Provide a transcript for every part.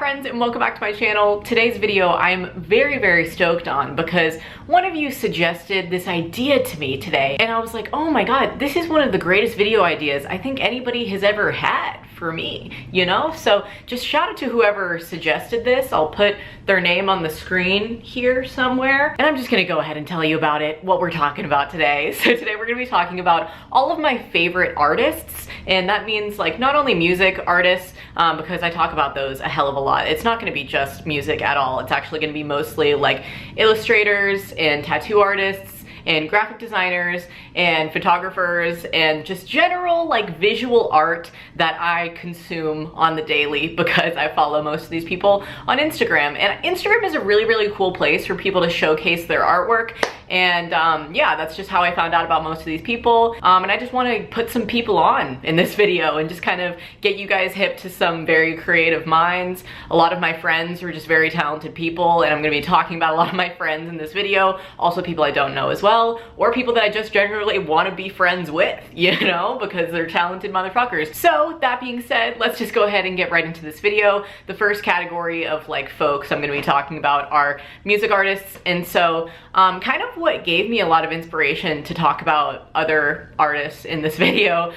friends, and welcome back to my channel. Today's video I'm very stoked on because one of you suggested this idea to me today and I was like, oh my god, this is one of the greatest video ideas I think anybody has ever had for me, you know? So just shout out to whoever suggested this. I'll put their name on the screen here somewhere, and I'm just gonna go ahead and tell you about it, what we're talking about today. So today we're gonna be talking about all of my favorite artists, and that means like not only music artists, because I talk about those a hell of a lot. It's not gonna be just music at all. It's actually gonna be mostly like illustrators and tattoo artists and graphic designers and photographers and just general like visual art that I consume on the daily because I follow most of these people on Instagram. And Instagram is a really cool place for people to showcase their artwork. And yeah, that's just how I found out about most of these people. And I just want to put some people on in this video and just kind of get you guys hip to some very creative minds. A lot of my friends are just very talented people, and I'm going to be talking about a lot of my friends in this video. Also people I don't know as well, or people that I just generally want to be friends with, you know, because they're talented motherfuckers. So that being said, let's just go ahead and get right into this video. The first category of like folks I'm going to be talking about are music artists. And so kind of what gave me a lot of inspiration to talk about other artists in this video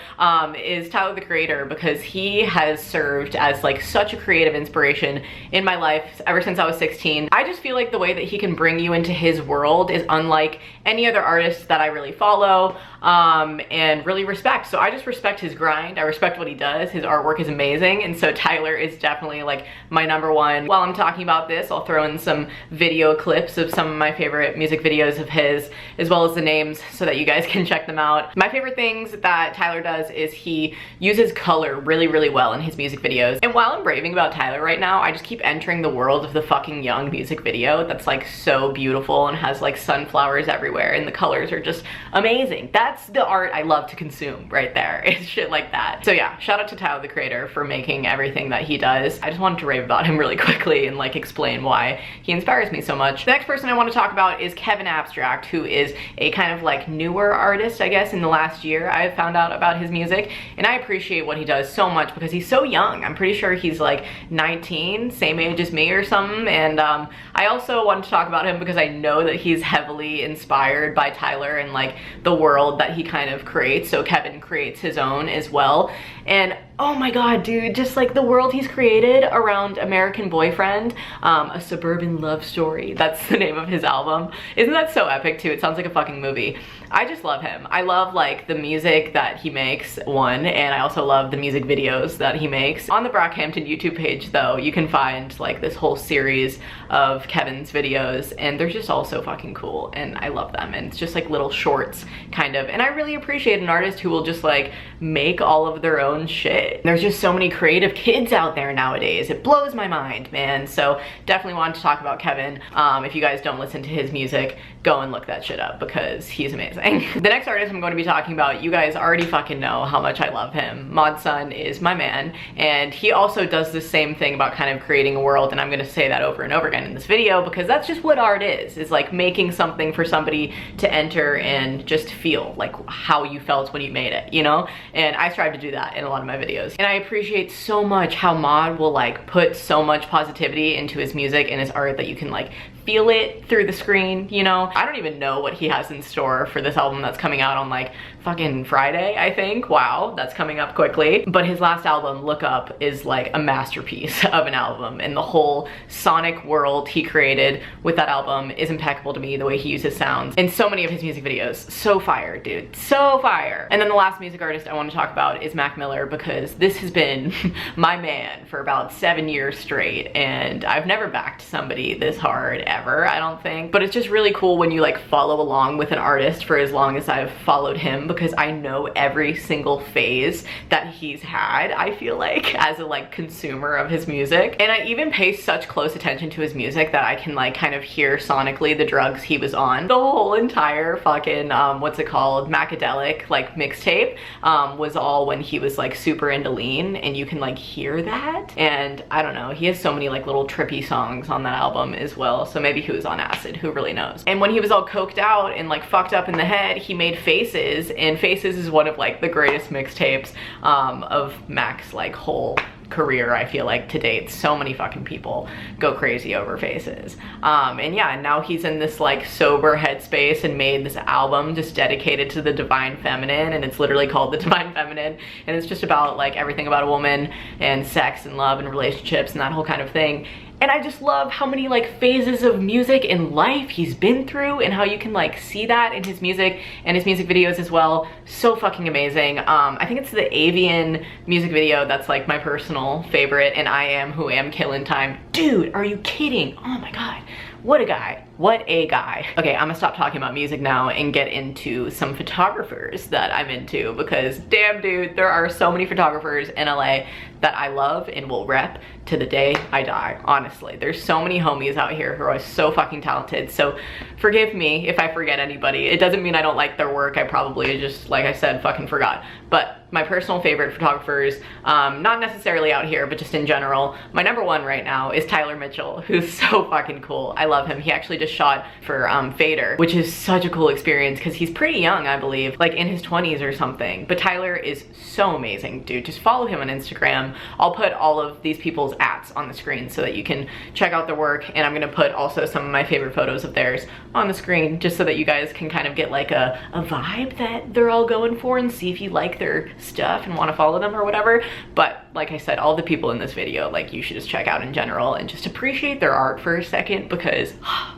is Tyler the Creator, because he has served as like such a creative inspiration in my life ever since I was 16. I just feel like the way that he can bring you into his world is unlike any other artist that I really follow and really respect. So I just respect his grind. I respect what he does. His artwork is amazing, and so Tyler is definitely like my number one. While I'm talking about this, I'll throw in some video clips of some of my favorite music videos of his, as well as the names so that you guys can check them out. My favorite things that Tyler does is he uses color really well in his music videos. And while I'm raving about Tyler right now, I just keep entering the world of the fucking Young music video that's like so beautiful and has like sunflowers everywhere, and the colors are just amazing. That's the art I love to consume right there. It's shit like that. So yeah, shout out to Tyler the Creator for making everything that he does. I just wanted to rave about him really quickly and like explain why he inspires me so much. The next person I want to talk about is Kevin Abstract, who is a kind of like newer artist, I guess. In the last year I've found out about his music, and I appreciate what he does so much because he's so young. I'm pretty sure he's like 19, same age as me or something. And I also wanted to talk about him because I know that he's heavily inspired by Tyler and like the world that he kind of creates. So Kevin creates his own as well, and oh my god, dude, just like the world he's created around American Boyfriend, a suburban love story. That's the name of his album. Isn't that so epic too? It sounds like a fucking movie. I just love him. I love like the music that he makes, one, and I also love the music videos that he makes. On the Brockhampton YouTube page though, you can find like this whole series of Kevin's videos, and they're just all so fucking cool, and I love them. And it's just like little shorts kind of, and I really appreciate an artist who will just like make all of their own shit. There's just so many creative kids out there nowadays. It blows my mind, man. So definitely wanted to talk about Kevin. If you guys don't listen to his music, go and look that shit up because he's amazing. The next artist I'm going to be talking about, you guys already fucking know how much I love him. Modson is my man, and he also does the same thing about kind of creating a world, and I'm going to say that over and over again in this video because that's just what art is like making something for somebody to enter and just feel like how you felt when you made it, you know? And I strive to do that in a lot of my videos. And I appreciate so much how Mod will like put so much positivity into his music and his art that you can like feel it through the screen, you know? I don't even know what he has in store for this album that's coming out on like fucking Friday, I think. Wow, that's coming up quickly. But his last album, Look Up, is like a masterpiece of an album, and the whole sonic world he created with that album is impeccable to me. The way he uses sounds in so many of his music videos, so fire, dude, so fire. And then the last music artist I want to talk about is Mac Miller, because this has been my man for about 7 years straight, and I've never backed somebody this hard ever, I don't think. But it's just really cool when you like follow along with an artist for as long as I've followed him, because I know every single phase that he's had, I feel like, as a like consumer of his music. And I even pay such close attention to his music that I can like kind of hear sonically the drugs he was on. The whole entire fucking what's it called, Macadelic like mixtape was all when he was like super into lean, and you can like hear that. And I don't know, he has so many like little trippy songs on that album as well. So so maybe he was on acid, who really knows. And when he was all coked out and like fucked up in the head, he made Faces, and Faces is one of like the greatest mixtapes of Mac's like whole career, I feel like, to date. So many fucking people go crazy over Faces. And yeah, and now he's in this like sober headspace and made this album just dedicated to the divine feminine, and it's literally called The Divine Feminine, and it's just about like everything about a woman and sex and love and relationships and that whole kind of thing. And I just love how many like phases of music and life he's been through, and how you can like see that in his music and his music videos as well. So fucking amazing. I think it's the Avian music video that's like my personal favorite, and I Am Who Am Killin' Time. Dude, are you kidding? Oh my God. What a guy. What a guy. Okay, I'm gonna stop talking about music now and get into some photographers that I'm into, because damn dude, there are so many photographers in LA that I love and will rep to the day I die, honestly. There's so many homies out here who are so fucking talented, so forgive me if I forget anybody. It doesn't mean I don't like their work, I probably just, like I said, fucking forgot. But my personal favorite photographers, not necessarily out here, but just in general, my number one right now is Tyler Mitchell, who's so fucking cool. I love him. He actually just shot for Fader, which is such a cool experience because he's pretty young, I believe, like in his 20s or something. But Tyler is so amazing, dude. Just follow him on Instagram. I'll put all of these people's ats on the screen so that you can check out their work, and I'm gonna put also some of my favorite photos of theirs on the screen just so that you guys can kind of get like a vibe that they're all going for, and see if you like their stuff and want to follow them or whatever. But like I said, all the people in this video, like, you should just check out in general and just appreciate their art for a second, because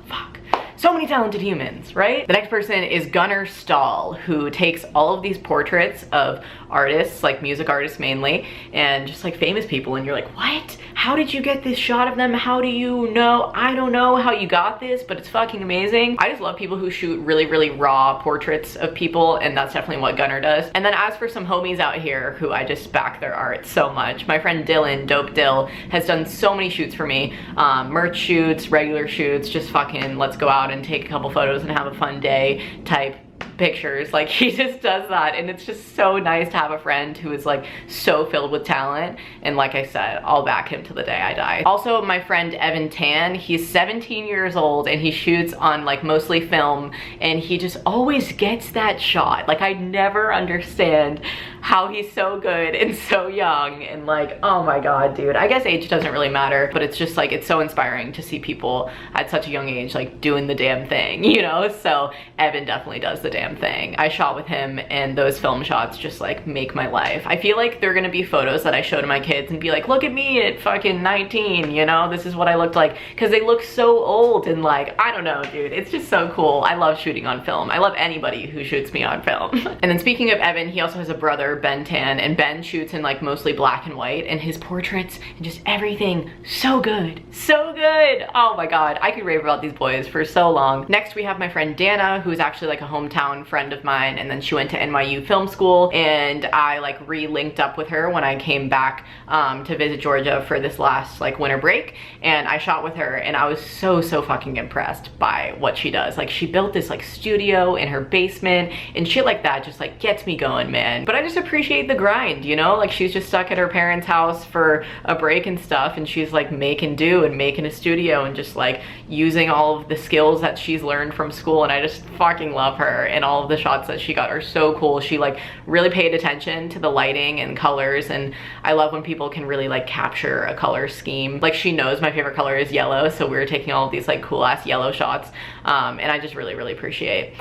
fuck, so many talented humans, right? The next person is Gunnar Stahl, who takes all of these portraits of artists, like music artists mainly, and just like famous people, and you're like, what? How did you get this shot of them? How do you know? I don't know how you got this, but it's fucking amazing. I just love people who shoot really, really raw portraits of people, and that's definitely what Gunnar does. And then as for some homies out here who I just back their art so much, my friend Dylan, Dope Dill, has done so many shoots for me. Merch shoots, regular shoots, just fucking let's go out and take a couple photos and have a fun day type pictures. Like, he just does that, and it's just so nice to have a friend who is like so filled with talent. And like I said, I'll back him to the day I die. Also, my friend Evan Tan, he's 17 years old and he shoots on like mostly film, and he just always gets that shot. Like, I never understand how he's so good and so young, and like, oh my God, dude. I guess age doesn't really matter, but it's just like, it's so inspiring to see people at such a young age like doing the damn thing, you know? So Evan definitely does the damn thing. I shot with him, and those film shots just like make my life. I feel like they're gonna be photos that I show to my kids and be like, look at me at fucking 19, you know? This is what I looked like, because they look so old, and like, I don't know, dude. It's just so cool. I love shooting on film. I love anybody who shoots me on film. And then speaking of Evan, he also has a brother, Ben Tan, and Ben shoots in like mostly black and white, and his portraits and just everything, so good. So good. Oh my God. I could rave about these boys for so long. Next, we have my friend Dana, who's actually like a hometown friend of mine, and then she went to NYU film school, and I like re-linked up with her when I came back to visit Georgia for this last like winter break, and I shot with her, and I was so fucking impressed by what she does. Like, she built this like studio in her basement and shit like that just like gets me going, man. But I just appreciate the grind, you know? Like, she's just stuck at her parents' house for a break and stuff, and she's like making do and making a studio and just like using all of the skills that she's learned from school, and I just fucking love her. And all of the shots that she got are so cool. She like really paid attention to the lighting and colors, and I love when people can really like capture a color scheme. Like, she knows my favorite color is yellow, so we were taking all of these like cool ass yellow shots, and I just really appreciate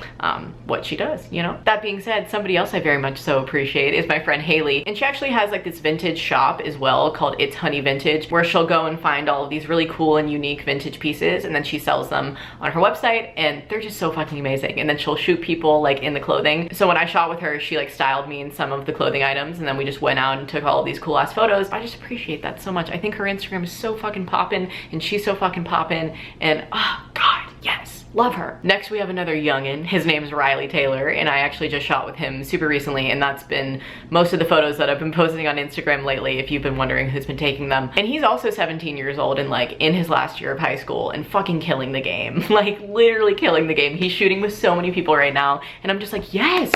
what she does, you know? That being said, somebody else I very much so appreciate is my friend Haley, and she actually has like this vintage shop as well called It's Honey Vintage, where she'll go and find all of these really cool and unique vintage pieces, and then she sells them on her website, and they're just so fucking amazing. And then she'll shoot people like in the clothing. So when I shot with her, she like styled me in some of the clothing items, and then we just went out and took all of these cool ass photos. I just appreciate that so much. I think her Instagram is so fucking poppin', and she's so fucking poppin', and oh God, yes. Love her. Next, we have another youngin'. His name's Riley Taylor, and I actually just shot with him super recently, and that's been most of the photos that I've been posting on Instagram lately, if you've been wondering who's been taking them. And he's also 17 years old and like in his last year of high school and fucking killing the game. Like, literally killing the game. He's shooting with so many people right now, and I'm just like, yes!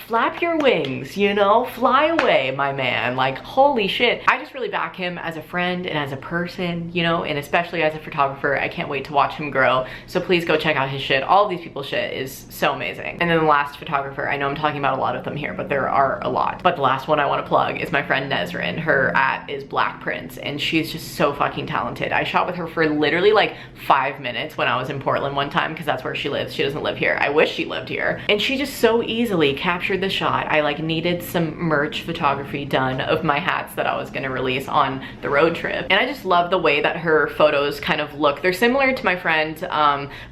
flap your wings, you know, fly away, my man. Like, holy shit. I just really back him as a friend and as a person, you know, and especially as a photographer. I can't wait to watch him grow. So please go check out his shit. All of these people's shit is so amazing. And then the last photographer, I know I'm talking about a lot of them here, but there are a lot. But the last one I want to plug is my friend Nesrin. Her @ is Black Prince, and she's just so fucking talented. I shot with her for literally like 5 minutes when I was in Portland one time, because that's where she lives. She doesn't live here. I wish she lived here. And she just so easily captured the shot. I like needed some merch photography done of my hats that I was gonna release on the road trip. And I just love the way that her photos kind of look. They're similar to my friend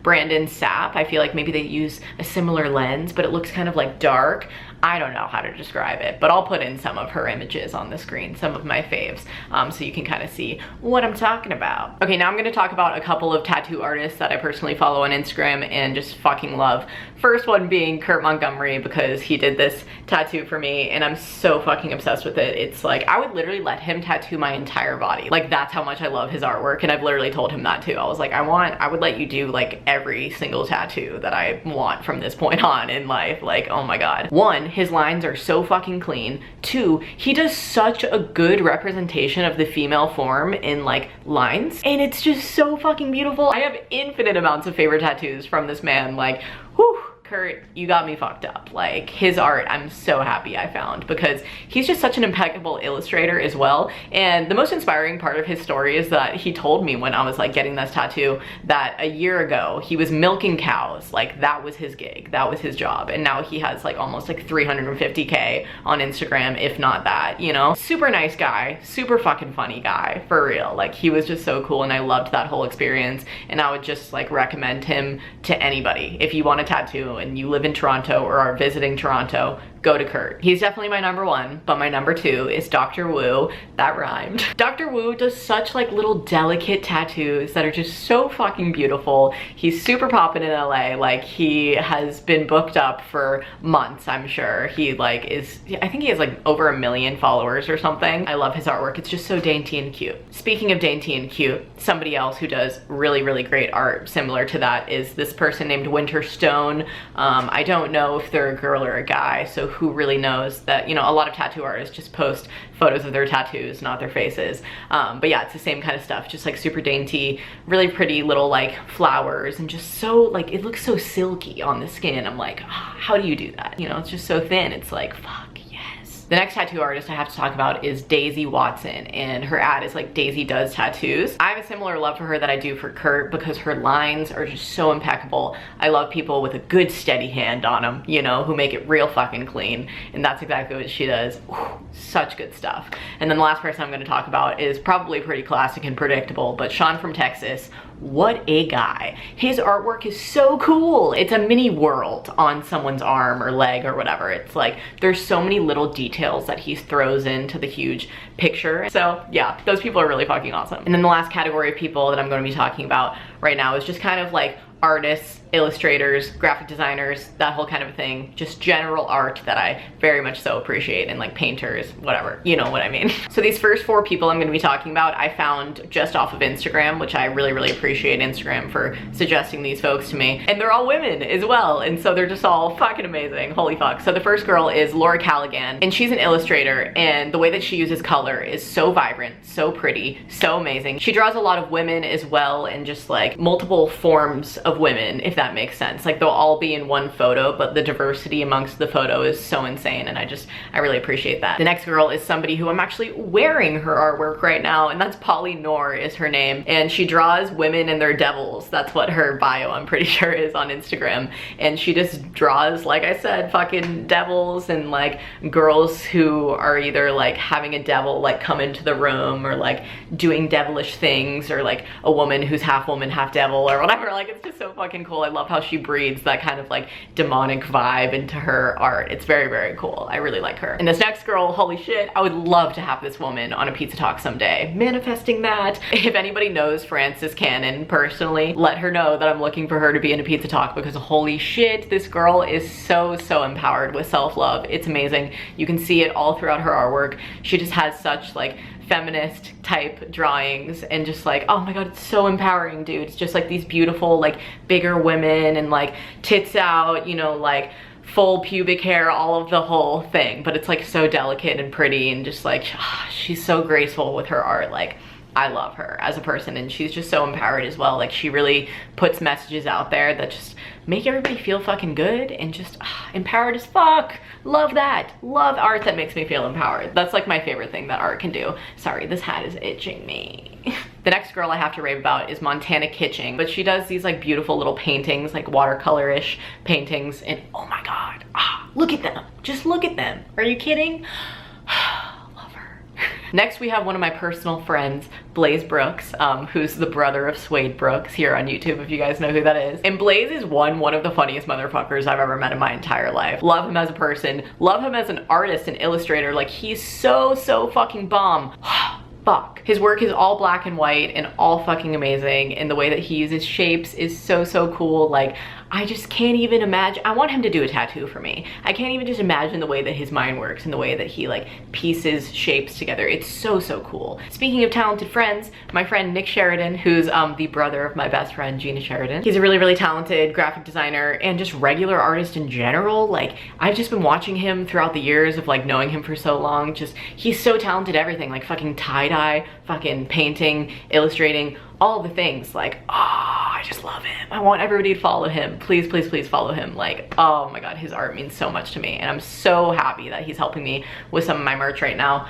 Brandon Sapp. I feel like maybe they use a similar lens, but it looks kind of like dark. I don't know how to describe it, but I'll put in some of her images on the screen, some of my faves, so you can kind of see what I'm talking about. Okay, now I'm gonna talk about a couple of tattoo artists that I personally follow on Instagram and just fucking love. First one being Kurt Montgomery, because he did this tattoo for me and I'm so fucking obsessed with it. It's like, I would literally let him tattoo my entire body. Like, that's how much I love his artwork, and I've literally told him that too. I was like, I would let you do like every single tattoo that I want from this point on in life. Like, oh my God. One, his lines are so fucking clean. Two, he does such a good representation of the female form in like lines, and it's just so fucking beautiful. I have infinite amounts of favorite tattoos from this man. Like, whew. Kurt, you got me fucked up. Like, his art, I'm so happy I found, because he's just such an impeccable illustrator as well. And the most inspiring part of his story is that he told me when I was like getting this tattoo that a year ago he was milking cows. Like, that was his gig, that was his job. And now he has like almost like 350K on Instagram, if not that, you know? Super nice guy, super fucking funny guy, for real. Like, he was just so cool, and I loved that whole experience. And I would just like recommend him to anybody. If you want a tattoo and you live in Toronto or are visiting Toronto, go to Kurt. He's definitely my number one, but my number two is Dr. Wu. That rhymed. Dr. Wu does such like little delicate tattoos that are just so fucking beautiful. He's super poppin' in LA. Like, he has been booked up for months, I'm sure. He like is, I think he has like over 1 million followers or something. I love his artwork. It's just so dainty and cute. Speaking of dainty and cute, somebody else who does really, really great art similar to that is this person named Winter Stone. I don't know if they're a girl or a guy, so who really knows? That, you know, a lot of tattoo artists just post photos of their tattoos, not their faces. But yeah, it's the same kind of stuff, just like super dainty, really pretty little like flowers, and just so like, it looks so silky on the skin. I'm like, oh, how do you do that? You know, it's just so thin. It's like, fuck. The next tattoo artist I have to talk about is Daisy Watson, and her @ is like Daisy Does Tattoos. I have a similar love for her that I do for Kurt, because her lines are just so impeccable. I love people with a good steady hand on them, you know, who make it real fucking clean, and that's exactly what she does. Whew, such good stuff. And then the last person I'm going to talk about is probably pretty classic and predictable, but Sean from Texas. What a guy. His artwork is so cool. It's a mini world on someone's arm or leg or whatever. It's like, there's so many little details that he throws into the huge picture. So yeah, those people are really fucking awesome. And then the last category of people that I'm going to be talking about right now is just kind of like artists, illustrators, graphic designers, that whole kind of thing. Just general art that I very much so appreciate, and like painters, whatever, you know what I mean. So these first 4 people I'm gonna be talking about, I found just off of Instagram, which I really, really appreciate Instagram for suggesting these folks to me. And they're all women as well, and so they're just all fucking amazing, holy fuck. So the first girl is Laura Callaghan, and she's an illustrator, and the way that she uses color is so vibrant, so pretty, so amazing. She draws a lot of women as well, and just like multiple forms of women, if that makes sense. Like, they'll all be in one photo, but the diversity amongst the photo is so insane, and I really appreciate that. The next girl is somebody who I'm actually wearing her artwork right now, and that's Polly Noor is her name, and she draws women and their devils. That's what her bio, I'm pretty sure, is on Instagram. And she just draws, like I said, fucking devils, and like girls who are either like having a devil like come into the room, or like doing devilish things, or like a woman who's half woman, half devil, or whatever. Like, it's just so fucking cool. I love how she breathes that kind of like demonic vibe into her art. It's very, very cool. I really like her. And this next girl, holy shit, I would love to have this woman on a pizza talk someday. Manifesting that. If anybody knows Frances Cannon personally, let her know that I'm looking for her to be in a pizza talk, because holy shit, this girl is so empowered with self-love. It's amazing. You can see it all throughout her artwork. She just has such like feminist type drawings, and just like, oh my god, it's so empowering, dude. It's just like these beautiful like bigger women, and like tits out, you know, like full pubic hair, all of the whole thing, but it's like so delicate and pretty and just like, she's so graceful with her art. Like, I love her as a person, and she's just so empowered as well. Like, she really puts messages out there that just make everybody feel fucking good and just empowered as fuck. Love that. Love art that makes me feel empowered. That's like my favorite thing that art can do. Sorry, this hat is itching me. The next girl I have to rave about is Montana Kitching, but she does these like beautiful little paintings, like watercolor-ish paintings, and oh my god, look at them. Just look at them. Are you kidding? Next, we have one of my personal friends, Blaze Brooks, who's the brother of Suede Brooks here on YouTube, if you guys know who that is. And Blaze is one of the funniest motherfuckers I've ever met in my entire life. Love him as a person, love him as an artist and illustrator. Like, he's so fucking bomb. Fuck. His work is all black and white and all fucking amazing, and the way that he uses shapes is so cool. Like, I just can't even imagine. I want him to do a tattoo for me. I can't even just imagine the way that his mind works and the way that he like pieces shapes together. It's so cool. Speaking of talented friends, my friend Nick Sheridan, who's the brother of my best friend Gina Sheridan. He's a really talented graphic designer and just regular artist in general. Like, I've just been watching him throughout the years of like knowing him for so long. Just, he's so talented at everything, like fucking tie-dye, fucking painting, illustrating, all the things. Like, I just love him. I want everybody to follow him. Please follow him. Like, oh my god, his art means so much to me, and I'm so happy that he's helping me with some of my merch right now.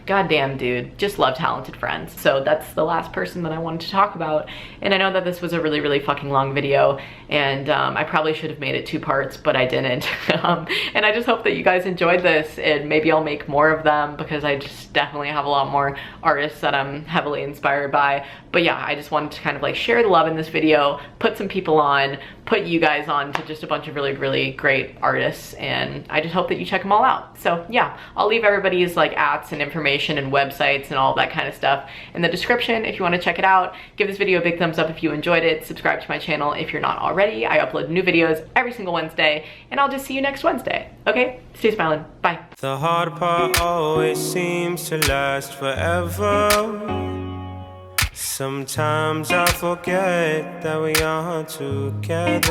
Goddamn, dude. Just love talented friends. So that's the last person that I wanted to talk about. And I know that this was a really fucking long video, and I probably should have made it 2 parts, but I didn't. And I just hope that you guys enjoyed this, and maybe I'll make more of them, because I just definitely have a lot more artists that I'm heavily inspired by. But yeah, I just wanted to kind of like share the love in this video, put some people on, put you guys on to just a bunch of really great artists, and I just hope that you check them all out. So yeah, I'll leave everybody's like ats and information and websites and all that kind of stuff in the description if you want to check it out. Give this video a big thumbs up if you enjoyed it. Subscribe to my channel if you're not already. I upload new videos every single Wednesday, and I'll just see you next Wednesday. Okay? Stay smiling. Bye. The hard part always seems to last forever. Sometimes I forget that we are together.